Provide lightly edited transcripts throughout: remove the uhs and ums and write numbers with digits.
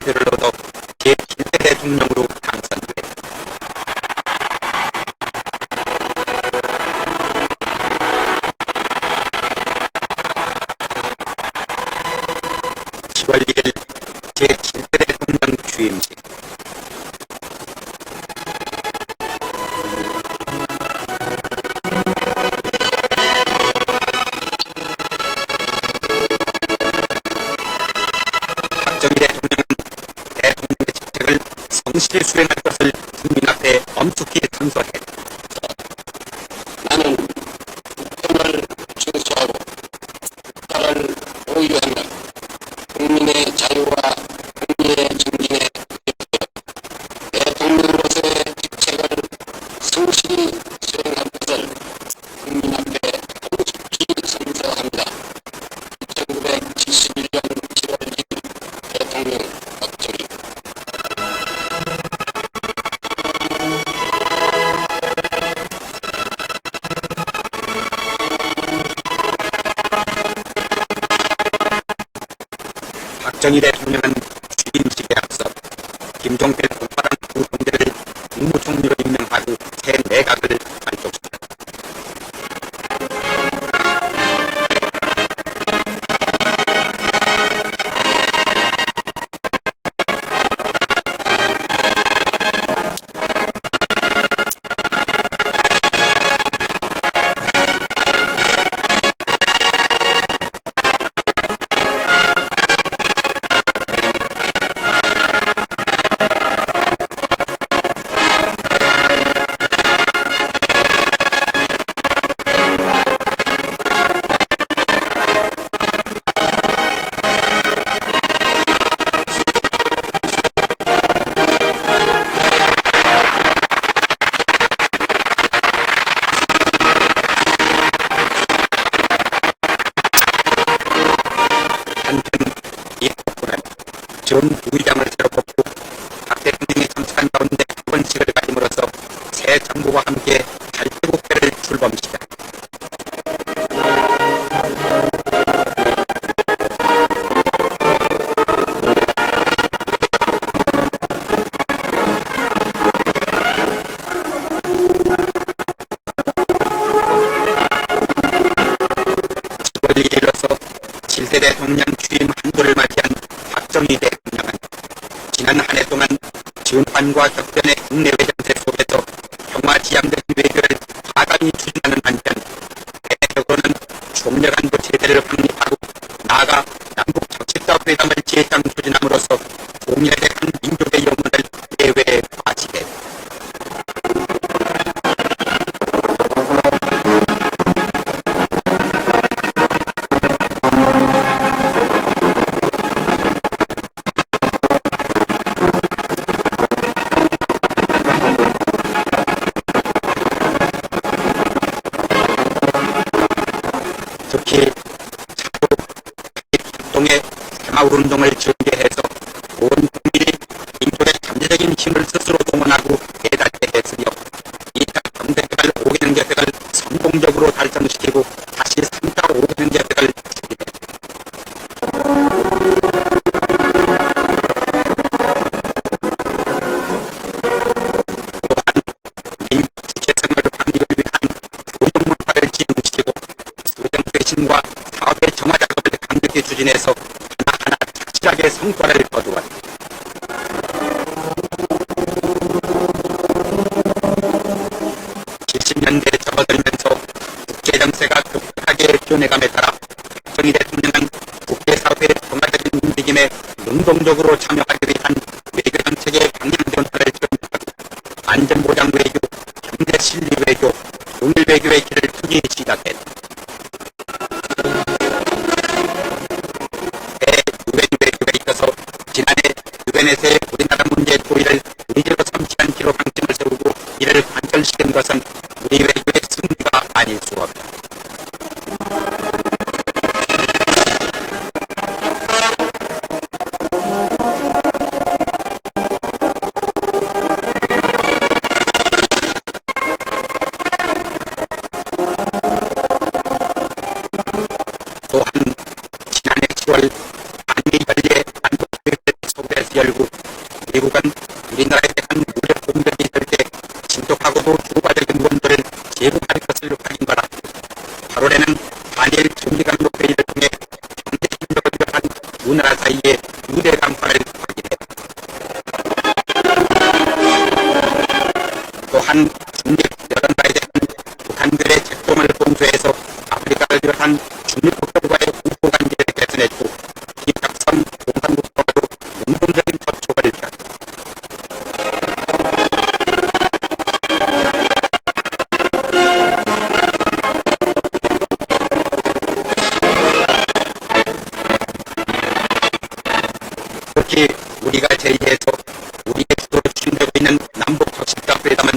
표를 얻어 제7대 대통령으로 당선돼 10월 1일 제7대 대통령 취임식. 박정희 대통령은 대통령의 직책을 성실히 수행할 것을 국민 앞에 엄숙히 선서해 나는 국정을 준수하고 국가를 보유하며 국민의 자유와 권리의 증진에 기여하여 대통령으로서의 직책을 성실히 수행할 것을 국민 앞에 엄숙히 선서합니다. 1971년 7월 1일 대통령 박정희. 박정희 대통령은 취임식에 앞서 김종필 국가당 부총재를 국무총리로 임명하고 새 내각을 발족시켰다. 전 부의장을 새로 뽑고 박 대통령이 참석한 가운데 기본식을 가짐으로써 새 정부와 함께 발제국회를 출범시켰다. 이로써 7대 대통령 취임 한도를 맞이한 박정희 대통령은 지난 한 해 동안 지원반과 격변의 국내외 정세 속에서 평화지향적인 외교를 과감히 추진하는 한편 대표로는 총력안보 체제를 확립하고 나아가 남북 적시적 회담을 재창 추진함으로써 공약의 한 민족의 영혼을 예외에 바치게 특히 동의 새마을운동을 전개해서 온 국민이 민족의 잠재적인 힘을 스스로 동원하고 깨닫게 했으며 2차 3대개발 5개년 계획을 성공적으로 달성시키고 다시 3차 5개년 계획을 추진했다. 또한 민족 주체성을 확립을 위한 교육문화를 진흥시키고 수정 쇄신과 사업의 정화 작업을 강력히 추진해서 하나하나 착실하게 성과를 거두었다. (70년대에) 접어들면서 국제정세가 급하게 변해감에 따라 박정희 대통령은 국제사회의 평화적인 움직임에 능동적으로 참여하기 위한 외교정책의 방향전환을 전개하고 안전보장 외교, 경제 실리 외교, 통일 외교의 길을 크게 시작했다. 유엔 외교에 있어서 지난해 유엔에서의 우리나라 문제 도의를 의제로 삼지한 기로 방침을 세우고 이를 관철시킨 것은 우리 외교의 승리가 아닐 수 없다. 또한 지난해 10월 한미 연례 안보회의 속에서 열고 미국은 우리나라에 대한 무력 공격이 있을 때 신속하고도 효과적인 원조를 제공할 것을 확인받아 8월에는 한일 정기간 회의를 통해 경제 협력을 위한 두 나라 사이의 유대 간파를 확인했다. 또한 중립 여론가에 대한 북한들의 책동을 공수해서 아프리카를 비롯한 중립국들과의 국부 관계를 개선했고 김작선 공산국가와도 능동적인 접촉을 폈다. 특히 우리가 제의해서 우리의 주도로 추진되고 있는 남북 적십자 회담은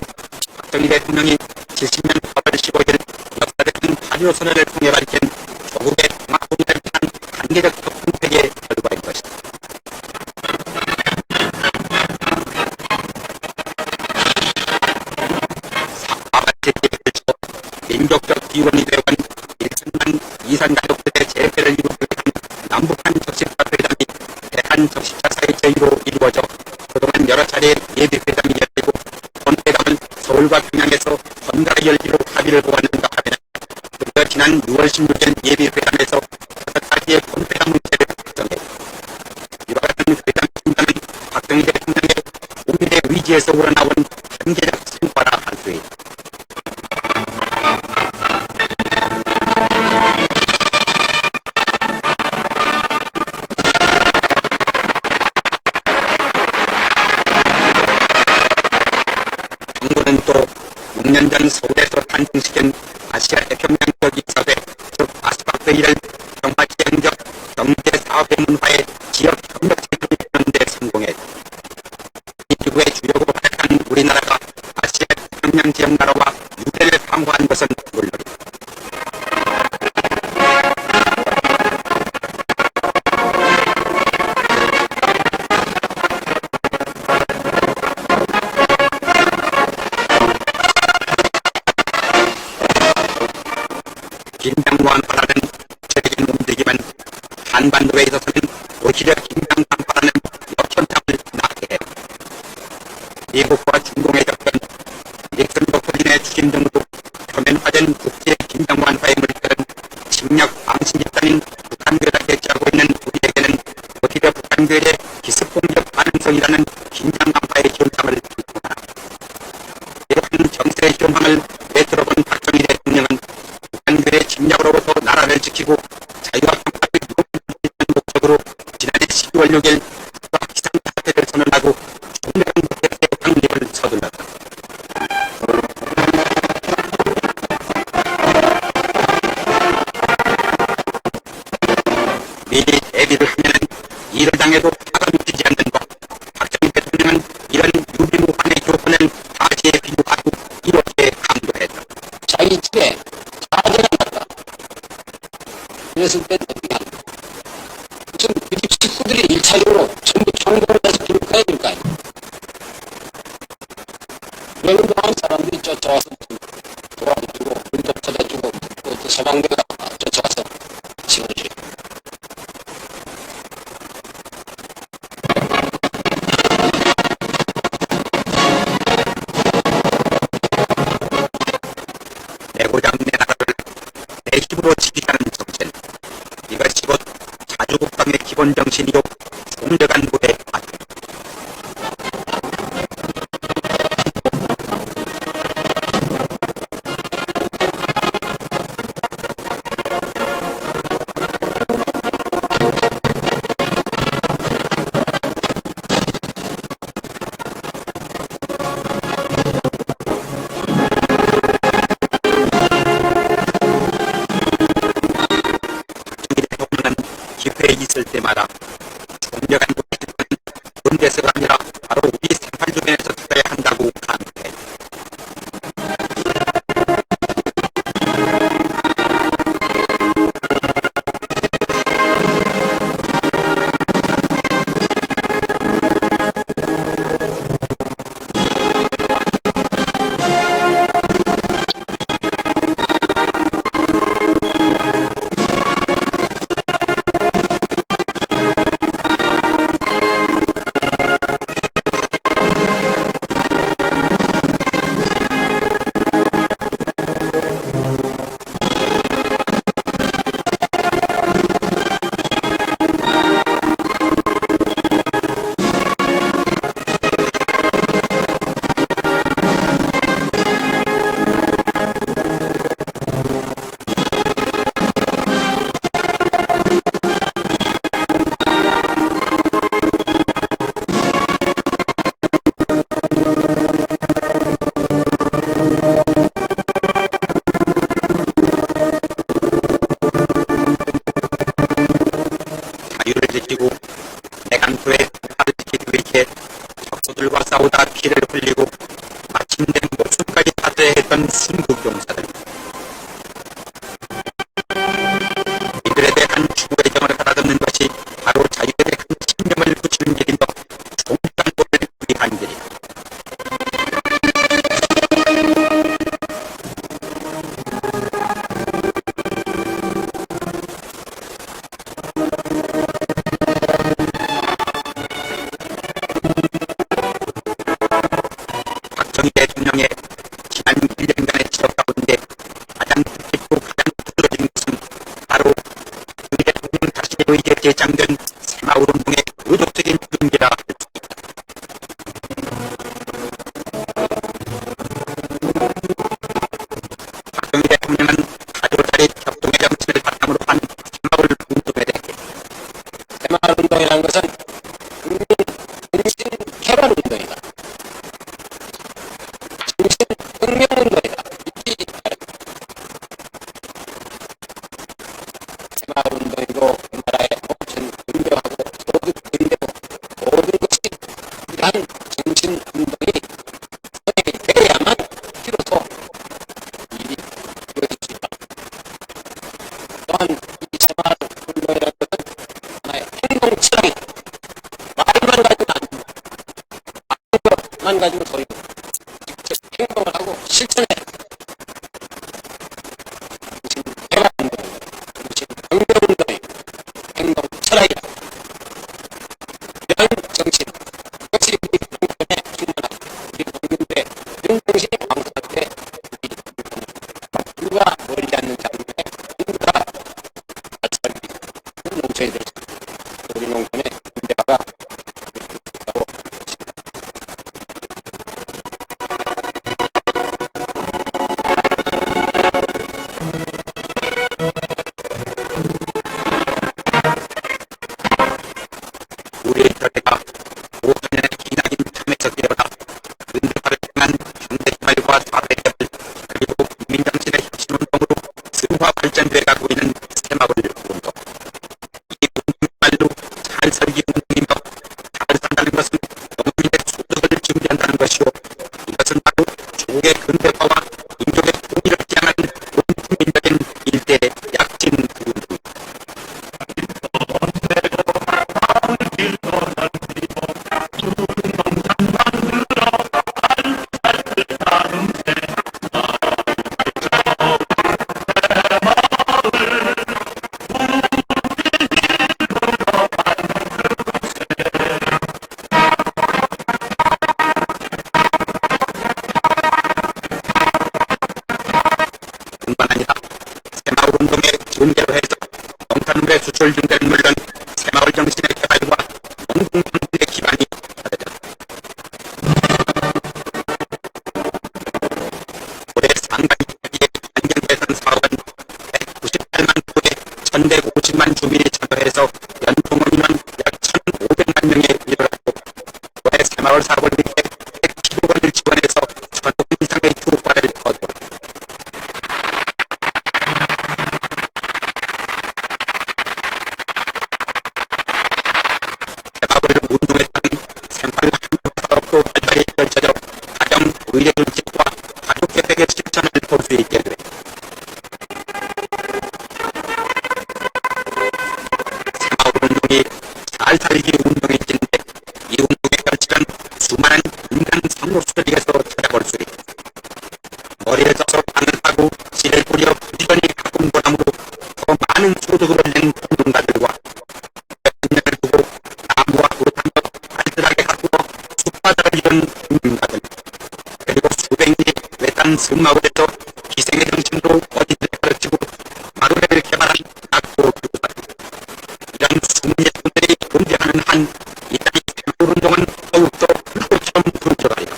박정희 대통령이 70년 8월 15일 역사적인 8.15 선언을 통해 밝힌 조국의 통합통일을 위한 단계적 협동체의 결과인 것이다. 사과제기에 걸쳐 민족적 기원이 되어간 일선만 이산 가족들의 재패를 이루기 위한 남북한 적십자 회담이 대한 적십자사의 제의로 이루어져 그동안 여러 차례 예비회담이 열리고 본회담은 서울과 평양에서 번갈아 열기로 합의를 보았는가 하면 그저 지난 6월 16일 예비회담에서 5가지의 본회담 문제를 확정했다. 이와 같은 회담 중단은 박정희 대통령의 국민의 의지에서 우러나온 단계적 성과라 할 수 있다. 정부는 또 6년 전 서울에서 탄생시킨 아시아 태평양 지역사회, 즉 아스팍 회의를 평화지향적 경제 사회 문화의 지역 협력 체계로 이끄는 데 성공했다. 이 기구의 주역으로 활약한 우리나라가 아시아 태평양 지역 나라와 유대를 강화한 것은 물론이다. 긴장 완화라는 구체적인 움직임은 한반도에 있어서는 오히려 긴장 완화라는 역현상을 낳게 했다. 미국과 중공의 접견, 닉슨 독트린의 추진 등으로 표면화된 국제 긴장 완화의 물결은 침략 방심 집단인 북한교가 대치하고 있는 우리에게는 오히려 북한교의 기습 공격 가능성이라는 긴장 완화의 현상을 일으켰다. 이러한 정세의 현황을 되돌아본 박정희 대통령은 북한교의 침략으로부터 나라를 지키고 자유와 평화를 이루는 목적으로 지난해 12월 6일 비상사태를 선언하고 중대한 국회의 확립을 서둘렀다. 미리 대비를 하면은 이를 당해도 화가 미치지 않는 것. 박정희 대통령은 이런 유비무환의 교훈을 다시에 비유하고 이렇게 강조했다. 자기 집에 가재가 났다. 그랬을 때 어떻게 합니까? 지금 그 집 식구들이 1차적으로 전부 총동을 해서 비롯해야 될까요? 그러는 동안 사람들이 쫓아와서 도와주고 물도 퍼다주고 또 서방대가 쫓아와서 집어주고 내고자 내 나라를 내 힘으로 지키자는 정신, 이것이 곧 자주국방의 기본 정신이요 공정한 무대 맞다. 기회에 있을 때마다 공정한 군대서가 아니라 바로 우리 생활 주변에서 써야 한다고 강조해. 혁명운동이다. 이렇게 말합니다. 새마을운동이고 우리나라의 모든 근대화고 소득 근대고 모든 것이 이러한 정신운동이 선행이 되어야만 비로소 일이 이루어질 수 있다. 또한 이 새마을운동이라는 것은 하나의 행동 철학이다. 말만 가지고는 안 된다. 말만 가지고 소용이 없다. 직접 행동을 하고 실천해. 정신 개발운동이다. 정신 혁명운동이다. 행동 철학이다. 이런 정신, 이것이 우리 국민의 충만하고 우리 국민들의 이런 정신이 왕성할 때 우리 누가 멀지 않는 장면에 누가 발전이 농촌이 될 수 있다. 우리 농촌의 군대화가 있다고 보십니다. 우리의 혈대가 5년의 기나긴 탐에서 뛰어나 근대화를 통한 경제개발과 사회개발 그리고 국민정신의 혁신운동으로 승화 발전돼 가고 있는 새마을운동. 이 운동말로 잘 살기 운동이며 잘 산다는 것은 농민의 소득을 준비한다는 것이요 이것은 바로 조국의 근대화와 민족의 통일을 지향한 온 국민적인 일대의 약진 운동입니다. 뿐만 아니라 새마을운동의 전개로 해서 농산물의 수출 증대는 물론 새마을 정신의 개발과 농공정신의 기반이 되어졌다. 올해 상반기 환경개선 사업은 198만 호에 1150만 주민이 참여해서 연동원인은 약 1500만 명에 이르렀고 올해 새마을 사업을 위해 100kg 원을 지원해서 1000원 이상의 효과를 거두었다. 새마을 운동에 따른 생활 사업도 발달이 펼쳐져 가정 의료 정책과 가족 계획의 실천을 볼 수 있게 돼. 새마을 운동이 잘 살기 운동인데 이 운동의 결실은 수많은 인간 상록수들에게서 찾아볼 수 있다. 머리를 써서 땅을 파고 씨를 뿌려 부지런히 가꾼 보람으로 더 많은 소득을 낸 운동가들과 백년을 두고 나무와 우탄도 알뜰하게 가꾸어 숲바다를 이룬 운동가들 그리고 수백 리 외딴 섬마을에서 기생의 정신으로 어디를 가르치고 마루를 개발한 낙도 교사들 이런 수많은 분들이 존재하는 한 이 땅의 새마을운동은 더욱더 불꽃처럼 불켜가리라.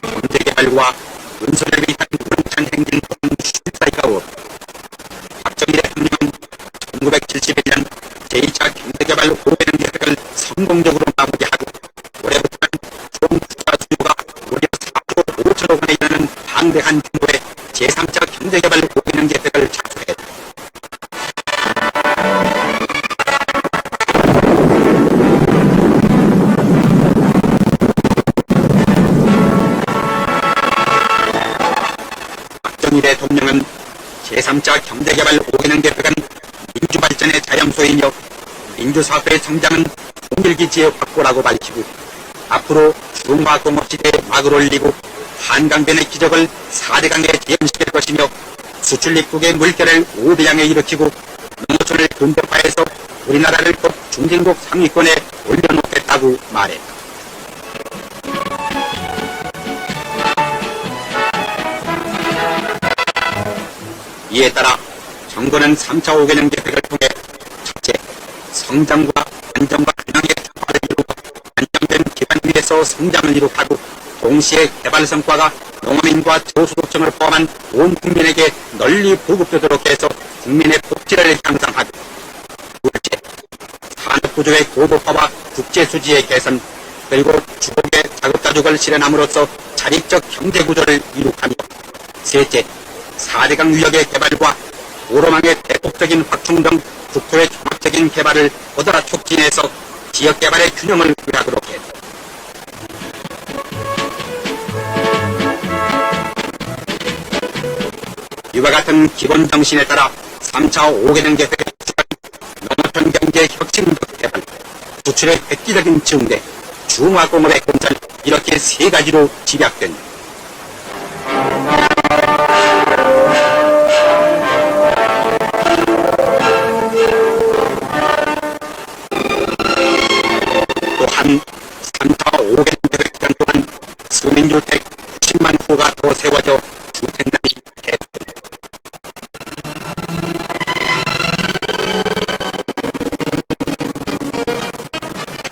경제개발과 은선을 위한 원천 행진 또한 쉴 사이가 없다. 박정희의 혁명은 1971년 제2차 경제개발 5개년 계획을 성공적으로 마무리하고 올해부터는 총 투자 수요가 무려 4조 5천억 원에 이르는 방대한 규모의 제3차 경제개발 5개년 계획을 착수했다. 박정희 대통령은 제3차 경제개발 5개년 계획은 민주발전의 자양소이며 민주사회의 성장은 통일기지의 확보라고 밝히고 앞으로 중화공업시대에 막을 올리고 한강변의 기적을 4대강에 재현시킬 것이며 수출입국의 물결을 5대양에 일으키고 농어촌을 근대화해서 우리나라를 꼭 중진국 상위권에 올려놓겠다고 말했다. 이에 따라 정부는 3차 5개년 계획을 통해 첫째, 성장과 안정과 균형의 평화를 이루고 안정된 기반 위에서 성장을 이룩하고 동시에 개발 성과가 농어민과 저소득층을 포함한 온 국민에게 널리 보급되도록 해서 국민의 복지를 향상하고 둘째, 산업구조의 고도화와 국가 국제수지의 개선, 그리고 주곡의 자급자족을 실현함으로써 자립적 경제구조를 이룩하며, 셋째, 4대강 유역의 개발과 오로망의 대폭적인 확충 등 국토의 종합적인 개발을 보다 촉진해서 지역개발의 균형을 부여하도록 했다. 이와 같은 기본 정신에 따라 3차 5개년 계획의 농어촌 경제의 혁신적 개발, 수출의 획기적인 증대, 중화공업의 건설, 이렇게 세 가지로 집약된다. 또한 3차 5개년 계획 기간 동안 서민주택 10만 호가 더 세워져 주택난이 해소된다.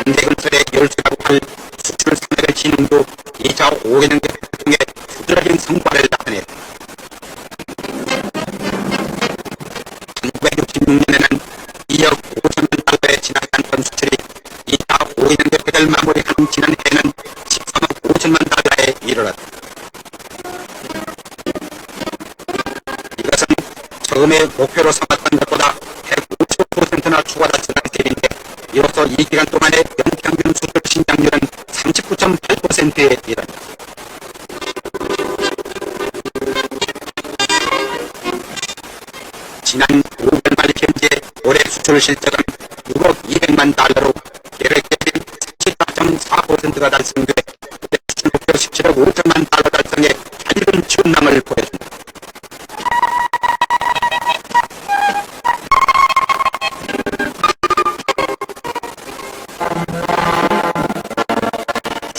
현대건설의 열쇠라고 할 수출 산업의 진흥도 2차 5개년 계획 통해 두드러진 성과를 나타냈다. 1966년에는 2억 5천만 달러에 지나간 수출이 2차 5개년 계획을 마무리한 지난해에는 13억 5천만 달러에 이르렀다. 이것은 처음에 목표로 삼았던 것보다 150%나 추가됐다는 대비인데, 이로써 이 기간 동안의 연평균 수출 신장률은 39.8%에 이른다. 지난 5월 말 현재 올해 수출 실적은 6억 200만 달러로 계획 대비 34.4%가 달성돼 올해 수출 목표 17억 5천만 달러 달성에 밝은 전망을 보여준다.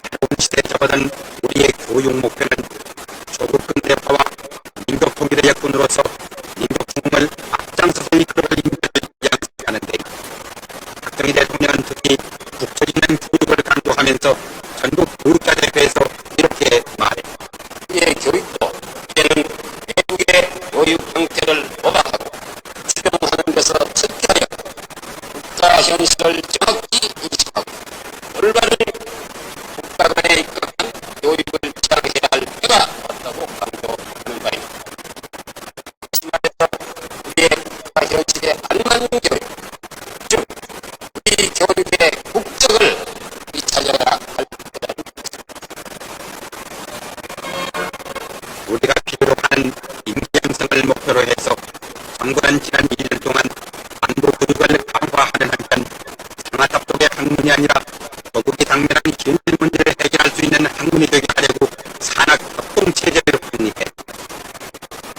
새로운 시대에 접어든 우리의 교육 목표는 조국 근대화와 민족 통일의 역군으로서 민족 중흥을 앞장서서 이끌어갈 인재를 양성하는 데, 박정희 대통령은 특히 국토 있는 교육을 강조하면서 전국 교육자대회에서 이렇게 말했다. 우리의 교육도 이제는 외국의 교육 형태를 모방하고 수용하는 데서 설계하여 국가 현실을 정확히 인식하고 올바른 국가 간에 입각한 교육을 지향해야 할 때가 왔다고 강조하는 바입니다. 다시 말해서 우리의 국가 현실에 알맞는 교육, 즉 우리 교육의 국적을 되찾아야 할 때라는 것입니다. 우리가 필요로 하는 인기 양성을 목표로 해서 정부는 지난 2년 동안 안보 교육을 강화하는 한편 상하잡독의 학문이 아니라 조국이 당면한 현실 문제를 해결할 수 있는 학문이 되게 하려고 산학 협동체제를 확립해,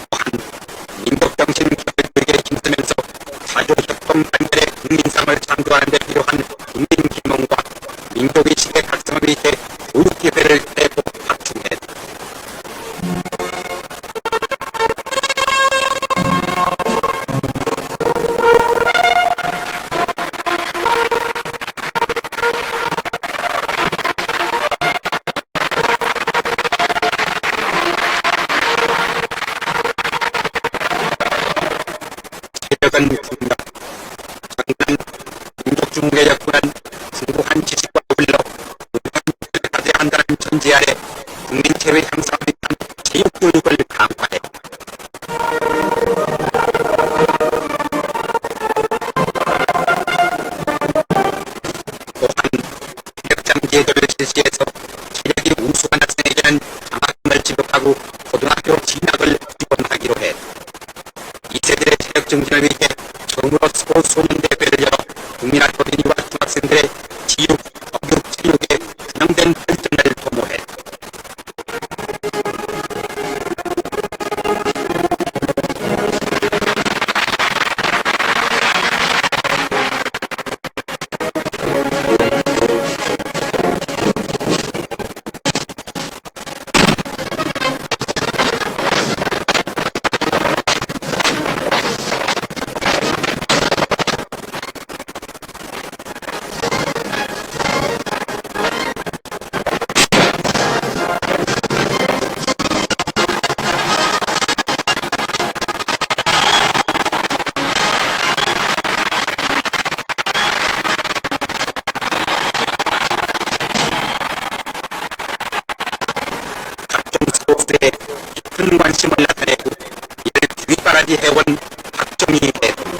또한 민족정신 교육에 힘쓰면서 사조협동 단결의 국민상을 창조하는 데 필요한 국민기능과 민족의식의 각성을 위해 교육기회를 대폭 확충했다. 체력은 중력, 정의는 민족중흥의 역군은 풍부한 지식과 어울러 우리가 가져야 한다는 전제 아래 국민체의 향상을 위한 체육교육을 강화했다. 또한 체력장 제도를 실시해서 체력이 우수한 학생에게는 장학금을 지급하고 고등학교 진학을 지원하기로 했다. 2세들의 체력 증진을 위해 처음으로 스포츠 소년대회를 열어 국민학교 어린이와 중학생들의 지육, 교육, 체육에 균형된 발전을 도모했다. 세운 박정희 대통령.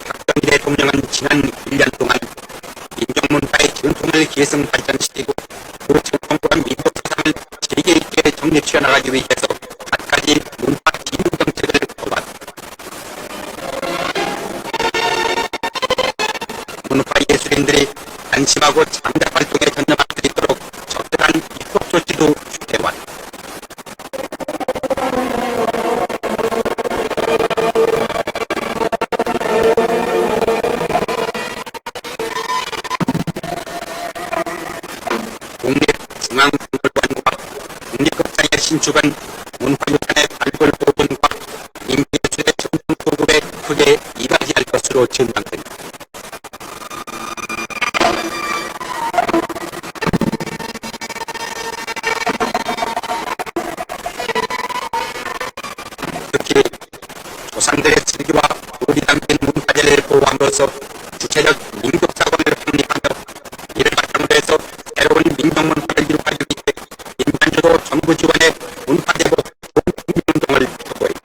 박정희 대통령은 지난 1년 동안 민족문화의 전통을 계승 발전시키고 그 전통과 민족 사상을 세계 있게 정립시켜 나가기 위해서 갖가지 문화 기능 정책을 펴왔다. 문화예술인들이 안심하고 창작 활동에 전념할 수 있도록 적절한 입법 조치도 취해왔다. 국립중앙박물관과 국립극장의 신축은 문화유산의 발굴 보존과 인민예술의 전통 보급에 크게 이바지할 것으로 전망된다. 특히 조상들의 슬기와 의리 담긴 문화재를 보호함으로써 주체적 민족사관을 확립하며 이를 바탕으로 해서 새로운 민족문화를 이룩하기 위해 민간주도 정부 지원의 문화대국 국민운동을 펴고 있다.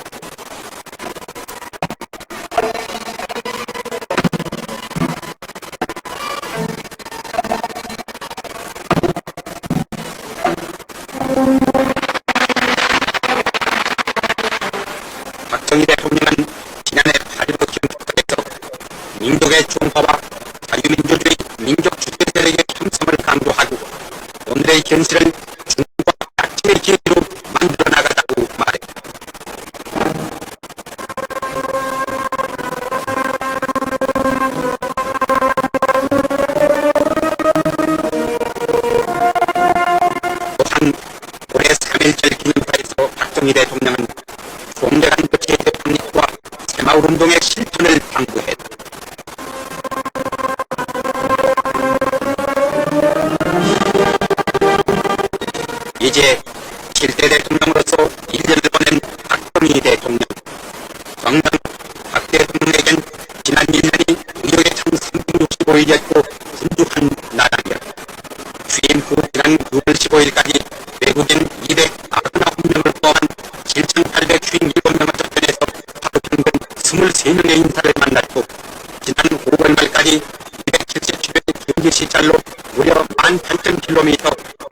박정희 대통령은 지난해 8.15 캠프에서 민족의 중화와 자유민주주의 민족 주체 세력의 형성을 강조하고 오늘의 현실을 중국과 약체의 기회로 만들어 나가자고 말했다. 또한 올해 3.1절 기념사에서 박정희 대통령은 성대한 도시의 대통령과 새마을운동의 실천을 당부했다. 이제 7대 대통령으로서 1년을 보낸 박정희 대통령. 정당 박 대통령에겐 지난 1년이 의료의 참 365일이었고 분주한 나날이었다. 취임 후 지난 9월 15일까지 외국인 299명을 포함한 7,857명을 접견해서 하루 평균 23명의 인사를 만났고 지난 5월 말까지 277회 경기 시찰로 무려 18,000km